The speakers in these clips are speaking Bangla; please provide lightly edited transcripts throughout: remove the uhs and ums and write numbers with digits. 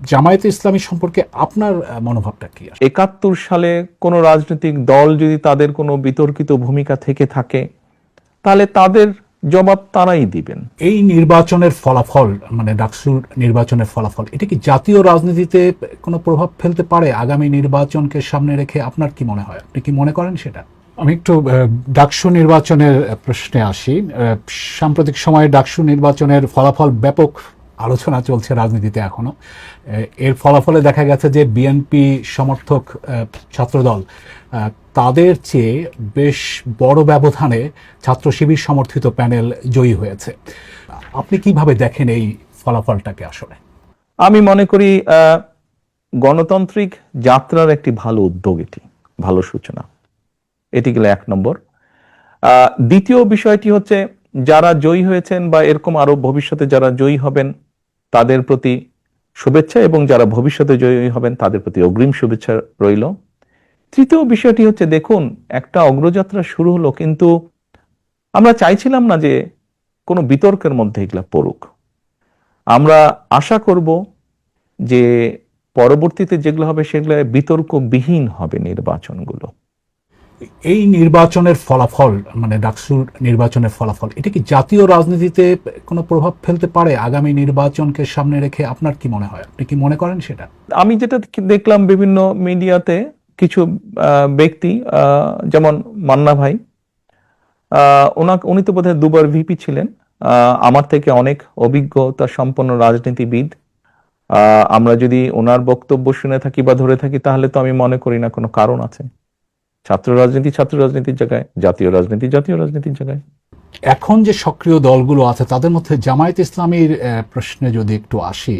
জামায়াতে ইসলামী সম্পর্কে আপনার মনোভাবটা কি? ৭১ সালে কোনো রাজনৈতিক দল যদি তাদের কোনো বিতর্কিত ভূমিকা থেকে থাকে তাহলে তাদের জবাব তারাই দিবেন। এই নির্বাচনের ফলাফল, মানে ডাকসুর নির্বাচনের ফলাফল, এটা কি জাতীয় রাজনীতিতে কোনো প্রভাব ফেলতে পারে? আগামী নির্বাচনকে সামনে রেখে আপনার কি মনে হয়? আপনি কি মনে করেন সেটা? আমি একটু ডাকসু নির্বাচনের প্রশ্নে আসি। সাম্প্রতিক সময়ে ডাকসু নির্বাচনের ফলাফল ব্যাপক আলোচনা চলছে রাজনীতিতে এখনো। এর ফলাফলে দেখা গেছে যে বিএনপি সমর্থক ছাত্রদল তাদের চেয়ে বেশ বড় ব্যবধানে ছাত্র শিবির সমর্থিত প্যানেল জয়ী হয়েছে। আপনি কিভাবে দেখেন এই ফলাফলটাকে? আসলে আমি মনে করি গণতান্ত্রিক যাত্রার একটি ভালো উদ্যোগ, এটি ভালো সূচনা। এটি গেল ১ নম্বর। দ্বিতীয় বিষয়টি হচ্ছে যারা জয়ী হয়েছেন বা এরকম আরো ভবিষ্যতে যারা জয়ী হবেন তাদের প্রতি শুভেচ্ছা, এবং যারা ভবিষ্যতে জয়ী হবেন তাদের প্রতি অগ্রিম শুভেচ্ছা রইল। তৃতীয় বিষয়টি হচ্ছে, দেখুন, একটা অগ্রযাত্রা শুরু হলো, কিন্তু আমরা চাইছিলাম না যে কোনো বিতর্কের মধ্যে এগুলা পড়ুক। আমরা আশা করব যে পরবর্তীতে যেগুলো হবে সেগুলো বিতর্কবিহীন হবে নির্বাচনগুলো। এই নির্বাচনের ফলাফল, মানে ডাকসুর নির্বাচনের ফলাফল, এটা কি জাতীয় রাজনীতিতে কোনো প্রভাব ফেলতে পারে? আগামী নির্বাচনকে সামনে রেখে আপনার কি মনে হয়? আপনি কি মনে করেন সেটা? আমি যেটা দেখলাম বিভিন্ন মিডিয়াতে কিছু ব্যক্তি, যেমন মান্না ভাই, উনি তো বোধহয় 2বার ভিপি ছিলেন, আমার থেকে অনেক অভিজ্ঞতা সম্পন্ন রাজনীতিবিদ। আমরা যদি ওনার বক্তব্য শুনে থাকি বা ধরে থাকি তাহলে তো আমি মনে করি না কোনো কারণ আছে। ছাত্র রাজনীতির জায়গায়, জাতীয় রাজনীতির জায়গায়। এখন যে সক্রিয় দলগুলো আছে তাদের মধ্যে জামায়াতে ইসলামীর প্রশ্নে যদি একটু আসি,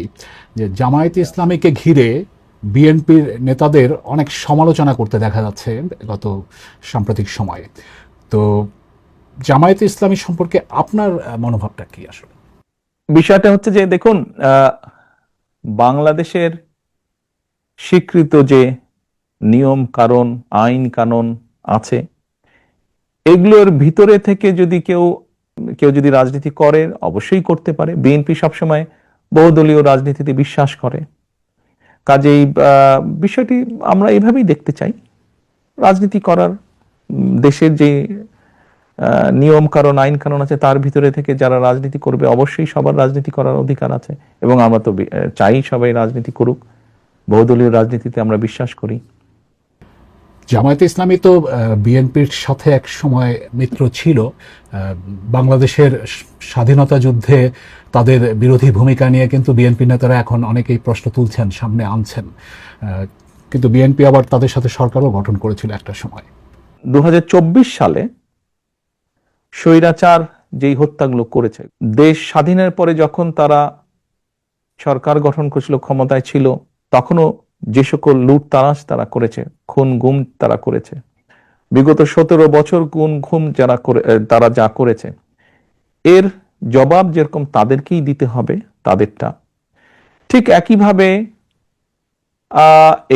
যে জামায়াতে ইসলামীকে ঘিরে বিএনপির নেতাদের অনেক সমালোচনা করতে দেখা যাচ্ছে গত সাম্প্রতিক সময়ে। তো জামায়াতে ইসলামী সম্পর্কে আপনার মনোভাবটা কি? আসলে বিষয়টা হচ্ছে যে, দেখুন, বাংলাদেশের স্বীকৃত যে নিয়ম কারণ, আইন কানুন আছে, এগুলোর ভিতরে থেকে যদি কেউ যদি রাজনীতি করে অবশ্যই করতে পারে। বিএনপি সবসময় বহুদলীয় রাজনীতিতে বিশ্বাস করে, কাজেই বিষয়টি আমরা এভাবেই দেখতে চাই। রাজনীতি করার, দেশের যে নিয়ম কারণ, আইন কানুন আছে তার ভিতরে থেকে যারা রাজনীতি করবে অবশ্যই সবার রাজনীতি করার অধিকার আছে, এবং আমরা তো চাই সবাই রাজনীতি করুক। বহুদলীয় রাজনীতিতে আমরা বিশ্বাস করি। জামায়াতে ইসলামী তো বিএনপির সাথে এক সময় মিত্র ছিল। বাংলাদেশের স্বাধীনতা যুদ্ধে তাদের বিরোধী ভূমিকা নিয়ে কিন্তু বিএনপি নেতারা এখন অনেকেই প্রশ্ন তুলছেন, সামনে আনছেন। কিন্তু বিএনপি আবার তাদের সাথে সরকারও গঠন করেছিল একটা সময়। 2024 সালে স্বৈরাচার যেই হত্যাগুলো করেছে, দেশ স্বাধীনের পরে যখন তারা সরকার গঠন করেছিল, ক্ষমতায় ছিল, তখনও যে সকল লুটতারাজ তারা করেছে, খুন গুম তারা করেছে, বিগত 17 বছর খুন গুম তারা যা করেছে, এর জবাব যেরকম তাদেরকেই দিতে হবে তাদেরটা, ঠিক একইভাবে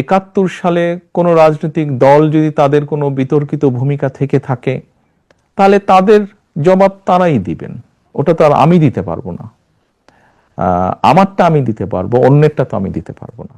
৭১ সালে কোনো রাজনৈতিক দল যদি তাদের কোনো বিতর্কিত ভূমিকা থেকে থাকে তাহলে তাদের জবাব তারাই দিবেন। ওটা তো আর আমি দিতে পারবো না। আমারটা আমি দিতে পারবো, অন্যেরটা তো আমি দিতে পারবো না।